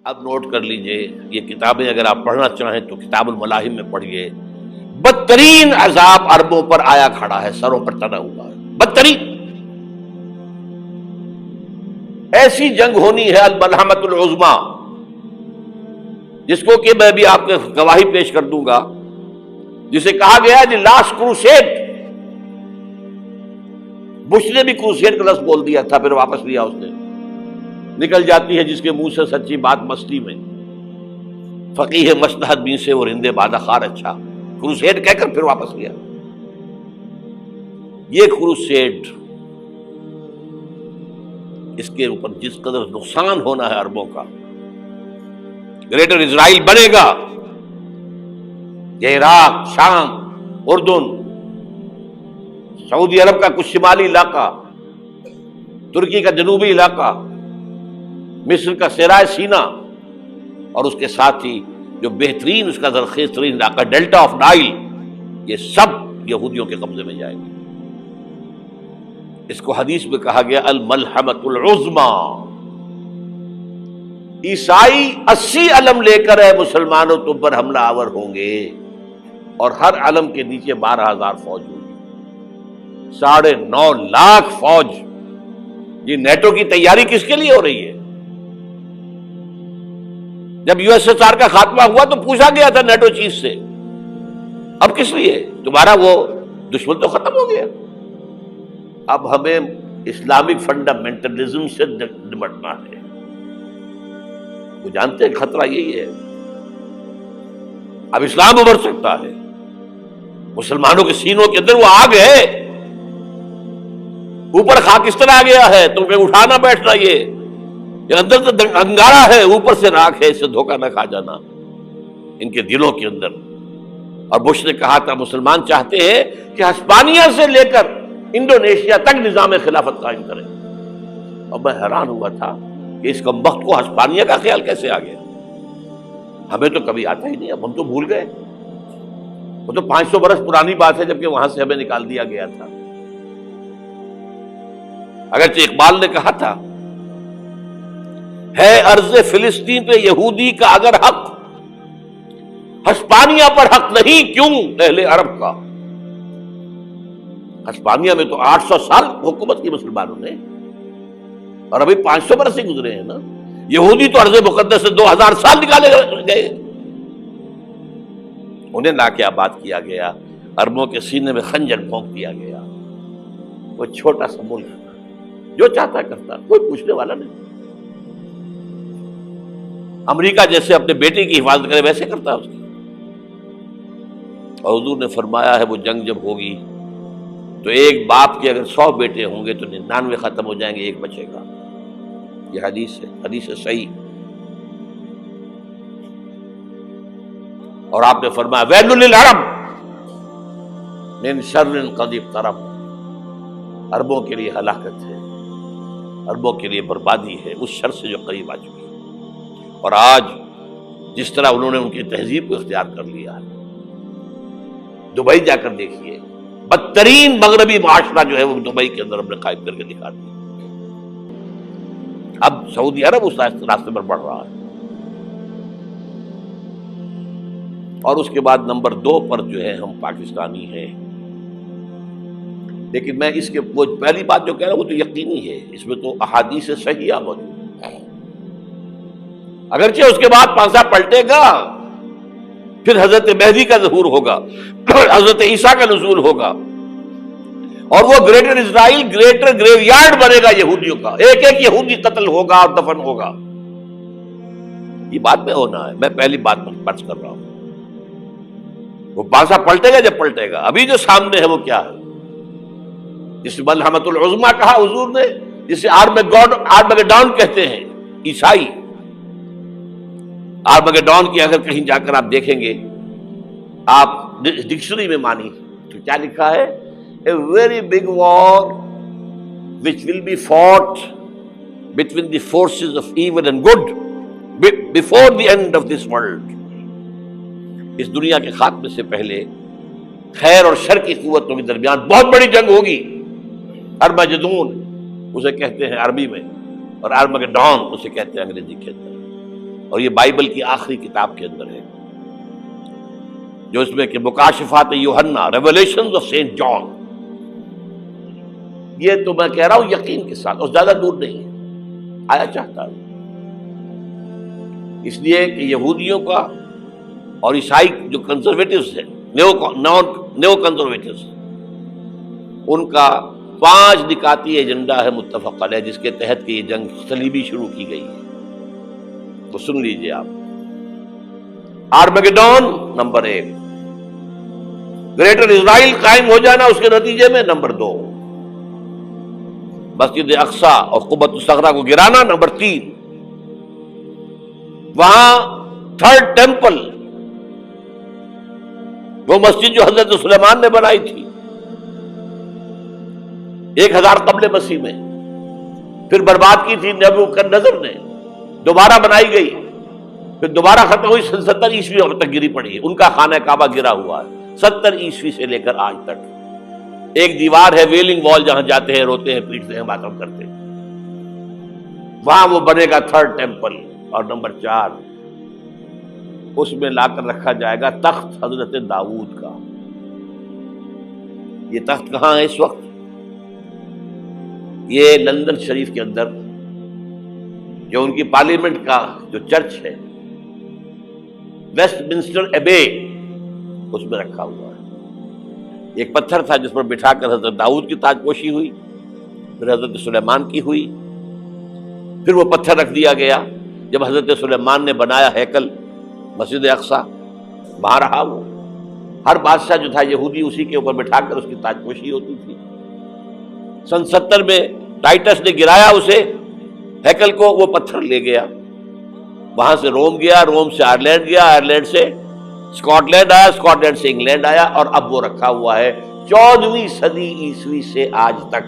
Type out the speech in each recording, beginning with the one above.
اب نوٹ کر لیجئے، یہ کتابیں اگر آپ پڑھنا چاہیں تو کتاب الملاحم میں پڑھیے۔ بدترین عذاب عربوں پر آیا کھڑا ہے، سروں پر تنا ہوا ہے، بدترین۔ ایسی جنگ ہونی ہے الملحمۃ العظمیٰ، جس کو کہ میں بھی آپ کو گواہی پیش کر دوں گا، جسے کہا گیا ہے دی لاسٹ کروسیڈ۔ بش نے بھی کروسیڈ کا لفظ بول دیا تھا، پھر واپس لیا اس نے۔ نکل جاتی ہے جس کے منہ سے سچی بات مستی میں، فقیہ مصلحت بین سے وہ رندے بادہ خار اچھا، کروسیڈ کہہ کر پھر واپس لیا۔ یہ کروسیڈ، اس کے اوپر جس قدر نقصان ہونا ہے عربوں کا، گریٹر اسرائیل بنے گا، یہ عراق، شام، اردن، سعودی عرب کا کچھ شمالی علاقہ، ترکی کا جنوبی علاقہ، مصر کا صحرائے سینا، اور اس کے ساتھ ہی جو بہترین اس کا زرخیز ترین علاقہ ڈیلٹا آف نائل، یہ سب یہودیوں کے قبضے میں جائیں گے۔ اس کو حدیث میں کہا گیا الملحمۃ العظمیٰ۔ عیسائی 80 علم لے کر ہے مسلمانوں تم پر حملہ آور ہوں گے، اور ہر علم کے نیچے 12,000 فوج ہوگی، 9.5 لاکھ فوج۔ یہ نیٹو کی تیاری کس کے لیے ہو رہی ہے؟ جب یو ایس ایس آر کا خاتمہ ہوا تو پوچھا گیا تھا نیٹو چیف سے، اب کس لیے؟ تمہارا وہ دشمن تو ختم ہو گیا، اب ہمیں اسلامک فنڈامنٹلزم سے نمٹنا ہے۔ وہ جانتے ہیں خطرہ یہی ہے، اب اسلام ابھر سکتا ہے، مسلمانوں کے سینوں کے اندر وہ آگ ہے، اوپر خاکستر آ گیا ہے، تمہیں اٹھانا بیٹھنا، یہ اندر تو انگارہ ہے، اوپر سے راکھ ہے، اس سے دھوکہ نہ کھا جانا ان کے دلوں کے اندر۔ اور بش نے کہا تھا مسلمان چاہتے ہیں کہ ہسپانیہ سے لے کر انڈونیشیا تک نظام خلافت قائم کریں، اور میں حیران ہوا تھا کہ اس کمبخت کو ہسپانیہ کا خیال کیسے آ گیا؟ ہمیں تو کبھی آتا ہی نہیں، اب ہم تو بھول گئے، وہ تو 500 برس پرانی بات ہے جبکہ وہاں سے ہمیں نکال دیا گیا تھا۔ اگرچہ اقبال نے کہا تھا ہے ارض فلسطین پہ یہودی کا اگر حق، ہسپانیہ پر حق نہیں کیوں اہل عرب کا؟ ہسپانیہ میں تو 800 سال حکومت کی مسلمانوں نے، اور ابھی 500 برس ہی گزرے ہیں نا۔ یہودی تو ارض مقدس سے 2000 سال نکالے گئے، انہیں لا کے آباد کیا گیا، عربوں کے سینے میں خنجر پھونک دیا گیا۔ وہ چھوٹا سا ملک جو چاہتا کرتا، کوئی پوچھنے والا نہیں۔ امریکہ جیسے اپنے بیٹے کی حفاظت کرے ویسے کرتا ہے اس کی۔ اور حضور نے فرمایا ہے وہ جنگ جب ہوگی تو ایک باپ کے اگر 100 بیٹے ہوں گے تو 99 ختم ہو جائیں گے، ایک بچے گا۔ یہ حدیث ہے، حدیث ہے صحیح۔ اور آپ نے فرمایا ویل للعرب من شر قد اقترب، عربوں کے لیے ہلاکت ہے، عربوں کے لیے بربادی ہے اس شر سے جو قریب آ چکی ہے۔ اور آج جس طرح انہوں نے ان کی تہذیب کو اختیار کر لیا ہے، دبئی جا کر دیکھیے، بدترین مغربی معاشرہ جو ہے وہ دبئی کے اندر ہم نے قائم کر کے دکھا دیا۔ اب سعودی عرب اس راستے پر بڑھ رہا ہے۔ اور اس کے بعد نمبر 2 پر جو ہے ہم پاکستانی ہیں، لیکن میں اس کے وہ پہلی بات جو کہہ رہا ہوں وہ تو یقینی ہے، اس میں تو احادیث صحیحہ موجود ہے۔ اگرچہ اس کے بعد پانسا پلٹے گا، پھر حضرت مہدی کا ظہور ہوگا، حضرت عیسیٰ کا نزول ہوگا، اور وہ گریٹر اسرائیل گریٹر گریو یارڈ بنے گا یہودیوں کا، ایک ایک یہودی قتل ہوگا اور دفن ہوگا۔ یہ بات میں ہونا ہے، میں پہلی بات پر کر رہا ہوں۔ وہ پانسا پلٹے گا جب پلٹے گا، ابھی جو سامنے ہے وہ کیا ہے؟ جس ملحمۃ العظمیٰ کہا حضور نے، جسے آرمگیڈون کہتے ہیں عیسائی۔ آرمگیڈون کی اگر کہیں جا کر آپ دیکھیں گے، آپ ڈکشنری میں مانی تو کیا لکھا ہے؟ A very big war which will be fought between the forces of evil and good before the end of this world۔ اس دنیا کے خاتمے سے پہلے خیر اور شر کی قوتوں کے درمیان بہت بڑی جنگ ہوگی۔ ارمجدون اسے کہتے ہیں عربی میں، اور آرمگیڈون اسے کہتے ہیں انگریزی کے اندر۔ اور یہ بائبل کی آخری کتاب کے اندر ہے، جو اس میں کہ مکاشفات یوحنا، ریویلیشنز آف سینٹ جان. یہ تو میں کہہ رہا ہوں یقین کے ساتھ، اور زیادہ دور نہیں ہے، آیا چاہتا ہے. اس لیے کہ یہودیوں کا اور عیسائی جو کنزرویٹوز ہیں، نیو کنزرویٹوز، ان کا 5 نکاتی ایجنڈا ہے متفق علیہ، جس کے تحت کہ یہ جنگ صلیبی شروع کی گئی ہے. تو سن لیجئے آپ. آرمیگیڈون نمبر 1، گریٹر اسرائیل قائم ہو جانا اس کے نتیجے میں نمبر 2، مسجد اقصی اور قبۃ الصخرہ کو گرانا نمبر 3، وہاں تھرڈ ٹیمپل، وہ مسجد جو حضرت سلیمان نے بنائی تھی 1000 قبل مسیح میں، پھر برباد کی تھی نبوکدنضر نے، دوبارہ بنائی گئی، پھر دوبارہ ختم ہوئی 70 عیسوی تک گری پڑی. ان کا خانہ کعبہ گرا ہوا ہے 70 عیسوی سے لے کر آج تک. ایک دیوار ہے ویلنگ وال، جہاں جاتے ہیں، روتے ہیں، پیٹتے ہیں، ماتم کرتے ہیں، وہاں وہ بنے گا تھرڈ ٹیمپل. اور نمبر 4، اس میں لا کر رکھا جائے گا تخت حضرت داؤد کا. یہ تخت کہاں ہے اس وقت؟ یہ لندن شریف کے اندر، جو ان کی پارلیمنٹ کا جو چرچ ہے، ویسٹ منسٹر ایبے، اس میں رکھا ہوا ہے. ایک پتھر تھا جس پر بٹھا کر حضرت داؤد کی تاج پوشی ہوئی، پھر حضرت سلیمان کی ہوئی، پھر وہ پتھر رکھ دیا گیا جب حضرت سلیمان نے بنایا ہیکل مسجد اقصی، وہاں رہا وہ. ہر بادشاہ جو تھا یہودی اسی کے اوپر بٹھا کر اس کی تاج پوشی ہوتی تھی. سن 70 میں ٹائٹس نے گرایا اسے، ہیکل کو، وہ پتھر لے گیا، وہاں سے روم گیا، روم سے آئرلینڈ گیا، آئرلینڈ سے اسکاٹ لینڈ آیا، اسکاٹ لینڈ سے انگلینڈ آیا، اور اب وہ رکھا ہوا ہے 14ویں صدی عیسوی سے آج تک.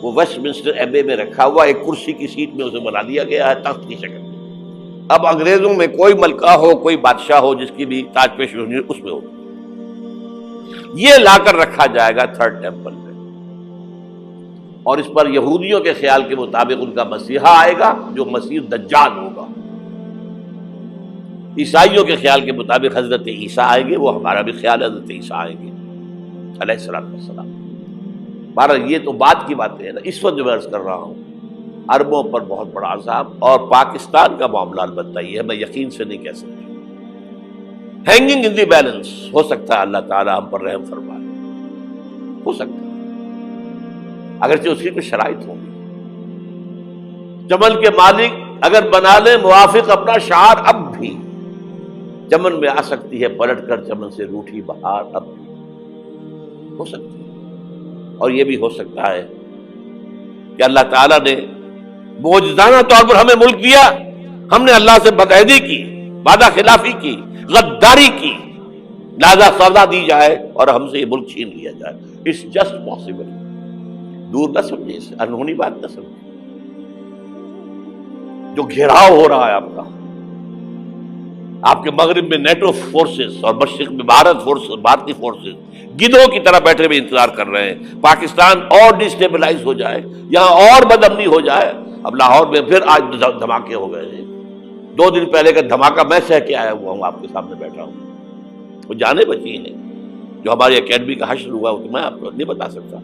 وہ ویسٹ منسٹر ایبے میں رکھا ہوا، ایک کرسی کی سیٹ میں اسے بنا دیا گیا ہے تخت کی شکل میں. اب انگریزوں میں کوئی ملکہ ہو، کوئی بادشاہ ہو، جس کی بھی تاج پوشی ہونی اس میں ہو، یہ لا کر رکھا جائے گا تھرڈ ٹیمپل میں. اور اس پر یہودیوں کے خیال کے مطابق ان کا مسیحا آئے گا جو مسیح دجال ہوگا. عیسائیوں کے خیال کے مطابق حضرت عیسیٰ آئیں گے، وہ ہمارا بھی خیال ہے حضرت عیسیٰ آئیں گے علیہ السلام. بہرحال یہ تو بعد کی باتیں ہیں نا. اس وقت جو میں عرض کر رہا ہوں، عربوں پر بہت بڑا عذاب، اور پاکستان کا معاملہ البتہ یہ ہے، میں یقین سے نہیں کہہ سکتا. ہینگنگ ان دی بیلنس، ہو سکتا ہے اللہ تعالیٰ ہم پر رحم فرمائے، ہو سکتا ہے، اگرچہ اس کی کچھ شرائط ہوں گی. چمن کے مالک اگر بنا لیں موافق اپنا شعار، اب بھی چمن میں آ سکتی ہے پلٹ کر چمن سے روٹھی بہار، اب بھی ہو سکتی ہے. اور یہ بھی ہو سکتا ہے کہ اللہ تعالیٰ نے معجزانہ طور پر ہمیں ملک دیا، ہم نے اللہ سے بدعہدی کی، وعدہ خلافی کی، غداری کی، لہذا سزا دی جائے اور ہم سے یہ ملک چھین لیا جائے. It's just possible. دور نہ سمجھے، اسے انہونی بات نہ سمجھے. جو گھیراؤ ہو رہا ہے آپ کا، آپ کے مغرب میں نیٹو فورسز اور مشرق میں بھارتی فورسز گدھوں کی طرح بیٹھے ہوئے انتظار کر رہے ہیں پاکستان اور ڈسٹیبلائز ہو جائے، یہاں اور بدامنی ہو جائے. اب لاہور میں پھر آج دھماکے ہو گئے ہیں. 2 دن پہلے کا دھماکہ میں سہ کے آیا ہوا ہوں، آپ کے سامنے بیٹھا ہوں. وہ جانیں بچی ہیں جو ہماری اکیڈمی کا حشر ہوا، تو میں آپ کو نہیں بتا سکتا.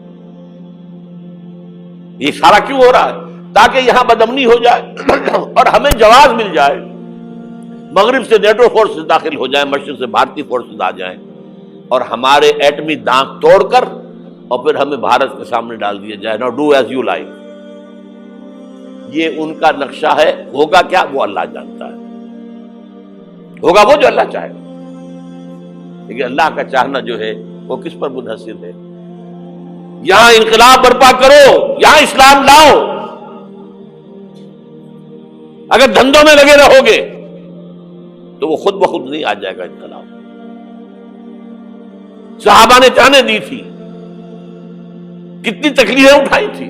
یہ سارا کیوں ہو رہا ہے؟ تاکہ یہاں بدامنی ہو جائے اور ہمیں جواز مل جائے. مغرب سے نیٹو فورسز داخل ہو جائیں، مشرق سے بھارتی فورسز آ جائیں، اور ہمارے ایٹمی دانت توڑ کر اور پھر ہمیں بھارت کے سامنے ڈال دیا جائے. نو ڈو ایز یو لائک. یہ ان کا نقشہ ہے. ہوگا کیا وہ اللہ جانتا ہے، ہوگا وہ جو اللہ چاہے. لیکن اللہ کا چاہنا جو ہے وہ کس پر منحصر ہے؟ یہاں انقلاب برپا کرو، یہاں اسلام لاؤ. اگر دھندوں میں لگے رہو گے تو وہ خود بخود نہیں آ جائے گا انقلاب. صحابہ نے جانیں دی تھی، کتنی تکلیفیں اٹھائی تھی.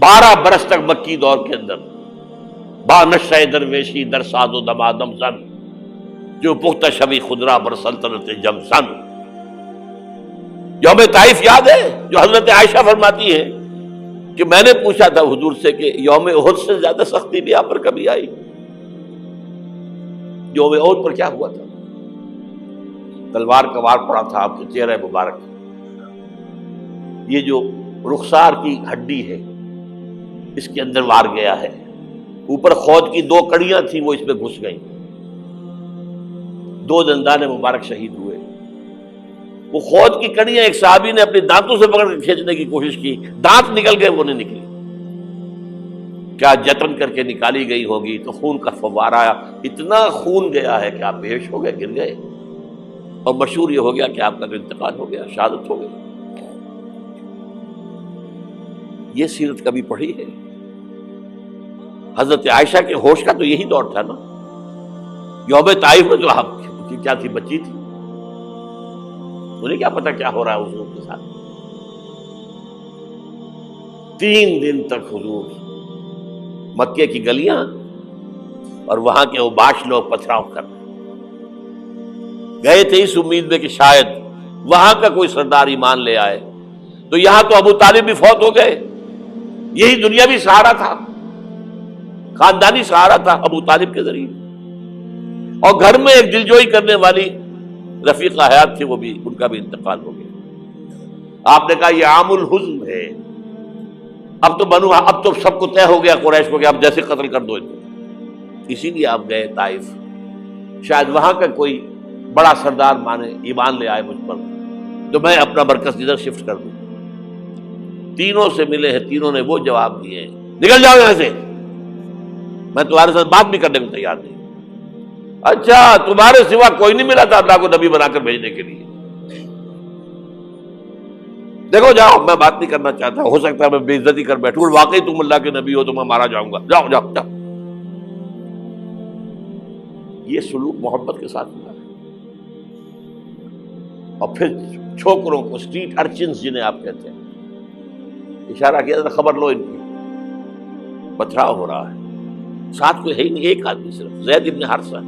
12 برس تک مکی دور کے اندر با نشہ درویشی در ساز و دمادم زن، جو پختہ شبی خدرا بر سلطنت جم سن. یوم طائف یاد ہے جو حضرت عائشہ فرماتی ہے کہ میں نے پوچھا تھا حضور سے کہ یوم احد سے زیادہ سختی بھی آپ پر کبھی آئی؟ یوم احد پر کیا ہوا تھا؟ تلوار کا وار پڑا تھا آپ کے چہرہ مبارک، یہ جو رخسار کی ہڈی ہے اس کے اندر وار گیا ہے، اوپر خود کی 2 کڑیاں تھیں وہ اس میں گھس گئیں، 2 دندان مبارک شہید ہوئے۔ وہ خود کی کڑیاں ایک صحابی نے اپنے دانتوں سے پکڑ کے کھینچنے کی کوشش کی، دانت نکل گئے، وہ نہیں نکلی، کیا جتن کر کے نکالی گئی ہوگی تو خون کا فوارہ آیا، اتنا خون گیا ہے کہ آپ بے ہوش ہو گئے، گر گئے، اور مشہور یہ ہو گیا کہ آپ کا تو انتقال ہو گیا، شہادت ہو گئی۔ یہ سیرت کبھی پڑھی ہے؟ حضرت عائشہ کے ہوش کا تو یہی دور تھا نا، یوم طائف میں تو آپ کی کیا تھی، بچی تھی، انہیں کیا پتا کیا ہو رہا ہے حضور کے ساتھ۔ 3 دن تک حضور مکے کی گلیاں اور وہاں کے اوباش لوگ پتھراؤ کر گئے تھے اس امید میں کہ شاید وہاں کا کوئی سردار ایمان لے آئے، تو یہاں تو ابو طالب بھی فوت ہو گئے، یہی دنیاوی سہارا تھا، خاندانی سہارا تھا ابو طالب کے ذریعے، اور گھر میں ایک دلجوئی کرنے والی رفیقہ حیات تھی، وہ بھی، ان کا بھی انتقال ہو گیا۔ آپ نے کہا یہ عام الحزن ہے، اب تو سب کو طے ہو گیا قریش کو کہ اب جیسے قتل کر دو، اسی لیے آپ گئے طائف، شاید وہاں کا کوئی بڑا سردار مانے ایمان لے آئے مجھ پر تو میں اپنا مرکز ادھر شفٹ کر دوں۔ تینوں سے ملے ہیں، تینوں نے وہ جواب دیے ہیں، نکل جاؤ یہاں سے، میں تمہارے ساتھ بات بھی کرنے کو تیار نہیں۔ اچھا، تمہارے سوا کوئی نہیں ملا تھا اللہ کو نبی بنا کر بھیجنے کے لیے؟ دیکھو جاؤ، میں بات نہیں کرنا چاہتا، ہو سکتا ہے میں بے عزتی کر بیٹھوں، اور واقعی تم اللہ کے نبی ہو تو میں مارا جاؤں گا، جاؤ جاؤ جاؤ۔ یہ سلوک محبت کے ساتھ ہوا ہے۔ اور پھر چھوکروں کو، اسٹریٹ ارچنز جنہیں آپ کہتے ہیں، اشارہ کیا تھا، خبر لو ان کی، پتھراؤ ہو رہا ہے، ساتھ کوئی ہے ہی نہیں، ایک آدمی صرف، زید ابن حارثہ۔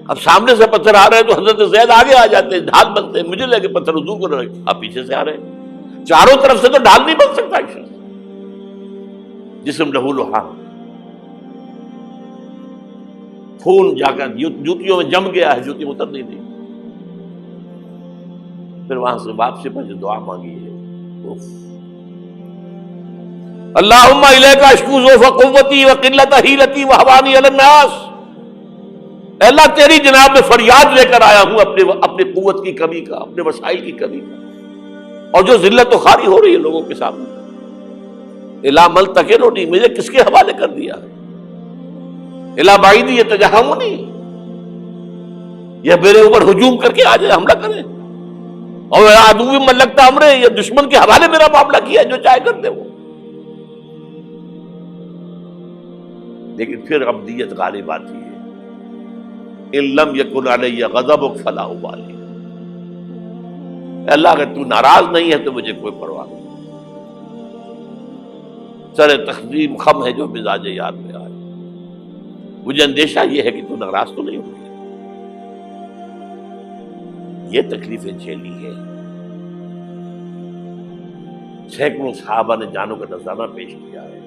اب سامنے سے پتھر آ رہے ہیں تو حضرت زید آگے آ جاتے ہیں، ڈھال بنتے ہیں، مجھے لگے پتھر حضور کو لگے، آپ پیچھے سے آ رہے ہیں، چاروں طرف سے تو ڈھال نہیں بن سکتا ایک شخص، جسم لہو لہان، خون جا کر جوتیوں میں جم گیا ہے، جوتی اتر نہیں دی۔ پھر وہاں سے واپسی پر جو دعا مانگی ہے، اللہم الیک اشکو ضعف قوتی وقلت حیلتی وہوانی علی الناس، اے اللہ تیری جناب میں فریاد لے کر آیا ہوں اپنی قوت کی کمی کا، اپنے وسائل کی کمی کا، اور جو ذلت و خواری ہو رہی ہے لوگوں کے سامنے، الا ملتقنونی، مجھے کس کے حوالے کر دیا ہے، الا بعیدی یتجہمونی، یہ میرے اوپر ہجوم کر کے آ جائے، حملہ کرے، اور عدو من لگتا امرے، یہ دشمن کے حوالے میرا معاملہ کیا، جو چاہے کر دے وہ۔ لیکن پھر عبدیت غالب آتی ہے، ان لم یکن علی غضبک فلا ابالی، اللہ اگر تو ناراض نہیں ہے تو مجھے کوئی پرواہ نہیں، سر تقدیم خم ہے جو مزاج یار میں آئے، مجھے اندیشہ یہ ہے کہ تو ناراض تو نہیں ہوگی۔ یہ تکلیفیں جھیلی ہے، سینکڑوں صحابہ نے جانوں کا نذرانہ پیش کیا ہے،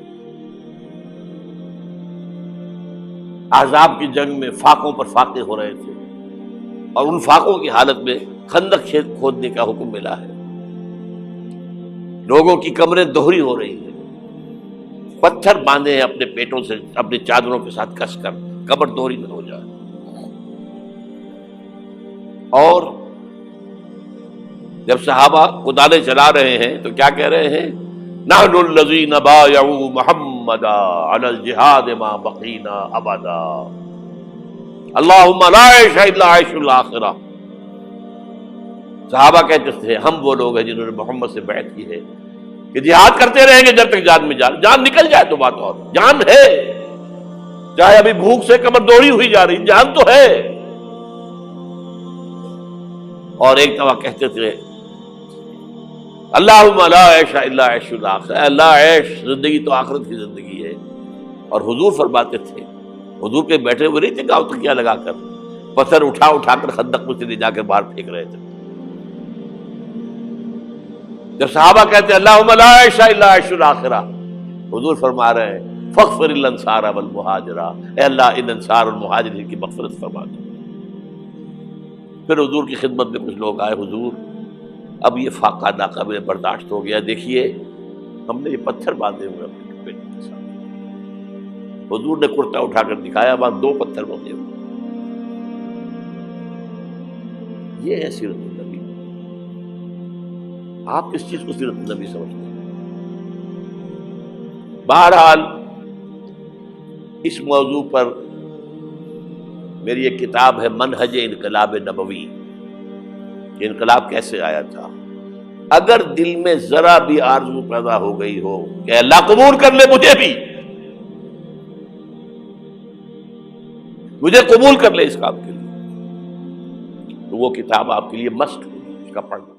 احزاب کی جنگ میں فاقوں پر فاقے ہو رہے تھے، اور ان فاقوں کی حالت میں خندق کھودنے کا حکم ملا ہے، لوگوں کی کمریں دوہری ہو رہی ہیں، پتھر باندھے ہیں اپنے پیٹوں سے، اپنی چادروں کے ساتھ کس کر کمر دوہری نہ ہو جائے، اور جب صحابہ کدالیں چلا رہے ہیں تو کیا کہہ رہے ہیں، نحن الذین بایعوا محمدا علی الجہاد ما بقینا ابدا، اللہم لا عیش الا عیش الاخرہ۔ صحابہ کہتے تھے ہم وہ لوگ ہیں جنہوں نے محمد سے بیعت کی ہے کہ جہاد کرتے رہیں گے جب تک جان میں جان نکل جائے تو بات، اور جان ہے، چاہے ابھی بھوک سے کمر دوڑی ہوئی جا رہی، جان تو ہے۔ اور ایک دفعہ کہتے تھے اللہم لا عیش الا عیش الاخرہ، اللہ عیش، زندگی تو آخرت کی زندگی ہے۔ اور حضور فرماتے تھے، حضور کے بیٹھے ہوئے نہیں تھے گاؤں تکیہ لگا کر، پتھر اٹھا کر خندق میں سے لے جا کر باہر پھینک رہے تھے، جب صحابہ کہتے ہیں اللہم لا عیش الا عیش الآخرہ، حضور فرما رہے ہیں فاغفر الانصار والمہاجرہ، اے اللہ ان انصار اور مہاجرین کی مغفرت فرما دو۔ پھر حضور کی خدمت میں کچھ لوگ آئے، حضور اب یہ فاقہ ناقابل برداشت ہو گیا، دیکھیے ہم نے یہ پتھر باندھے ہوئے اپنے پیٹ کے ساتھ۔ حضور نے کرتا اٹھا کر دکھایا، وہاں 2 پتھر بندھے ہوئے۔ یہ ہے سیرت النبی۔ آپ کس چیز کو سیرت النبی سمجھتے ہیں؟ بہرحال اس موضوع پر میری ایک کتاب ہے منہج انقلاب نبوی، کہ انقلاب کیسے آیا تھا۔ اگر دل میں ذرا بھی آرزو پیدا ہو گئی ہو کہ اللہ قبول کر لے مجھے بھی، مجھے قبول کر لے اس کام کے لیے، تو وہ کتاب آپ کے لیے مسٹ ہوگی، اس کا پڑھنا۔